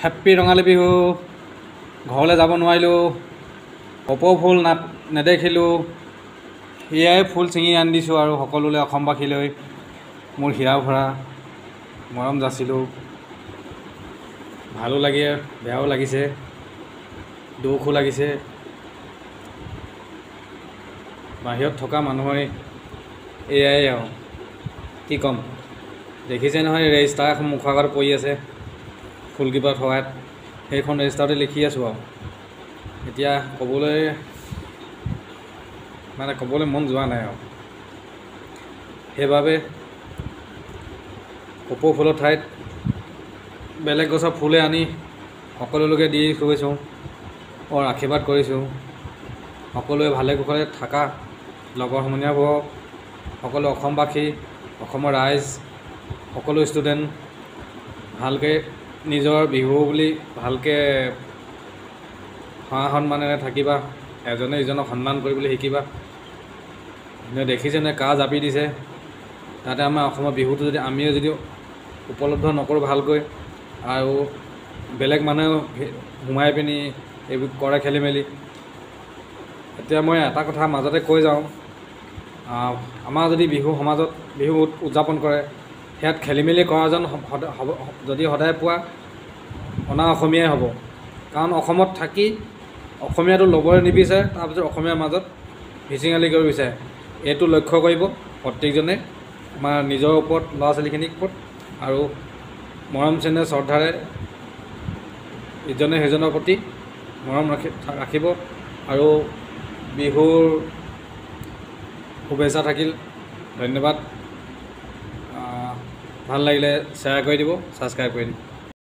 Happy Rongali Bihu. ঘৰলৈ যাব নোৱাৰিলোঁ, কপৌ ফুল নেদেখিলোঁ, এয়াই ফুল ছিঙি আনি দিছোঁ আৰু সকলোলৈ, অসমবাসীলৈ মোৰ হিৰা ভৰা মৰম যাচিলোঁ। ভালো লাগে, বেয়াও লাগিছে, দুখো লাগিছে। বাহিৰত থকা মানুহৰ এয়াই আৰু কি ক'ম। দেখিছে নহয়, ৰেজিষ্টাৰ এখন মুখৰ আগত পৰি আছে ফুলকেইপাত সহায়ত, সেইখন ৰেজিষ্টাৰতে লিখি আছোঁ আৰু এতিয়া ক'বলৈ মন যোৱা নাই আৰু সেইবাবে কপৌ ফুলৰ ঠাইত বেলেগ গছৰ ফুলে আনি সকলোলৈকে দি গৈছোঁ আৰু আশীৰ্বাদ কৰিছোঁ। সকলোৱে ভালে কুশলে থাকা, লগৰ সমনীয়াবোৰক, সকলো অসমবাসী, অসমৰ ৰাইজ, সকলো ষ্টুডেণ্ট ভালকৈ নিজৰ বিহু বুলি ভালকৈ সন্মানেৰে থাকিবা, এজনে ইজনক সন্মান কৰিবলৈ শিকিবা। দেখিছেনে কা জাপি দিছে, তাতে আমাৰ অসমৰ বিহুটো যদি আমিয়ে যদি উপলব্ধ নকৰোঁ ভালকৈ, আৰু বেলেগ মানুহেও সোমাই পিনি এইবোৰ কৰে খেলি মেলি। এতিয়া মই এটা কথা মাজতে কৈ যাওঁ, আমাৰ যদি সমাজত বিহু উদযাপন কৰে, সেয়াত খেলি মেলি কৰাজন যদি সদায় পোৱা অনা অসমীয়াই হ'ব। কাৰণ অসমত থাকি অসমীয়াটো ল'বলৈ নিবিচাৰে, তাৰপিছত অসমীয়াৰ মাজত হিচিঙালি কৰিব বিচাৰে। এইটো লক্ষ্য কৰিব প্ৰত্যেকজনে, আমাৰ নিজৰ ওপৰত, ল'ৰা ছোৱালীখিনিৰ ওপৰত, আৰু মৰম চেনেহ শ্ৰদ্ধাৰে ইজনে সিজনৰ প্ৰতি মৰম ৰাখিব। আৰু বিহুৰ শুভেচ্ছা থাকিল, ধন্যবাদ। ভাল লাগিলে শ্বেয়াৰ কৰি দিব, ছাবস্ক্ৰাইব কৰি দিব।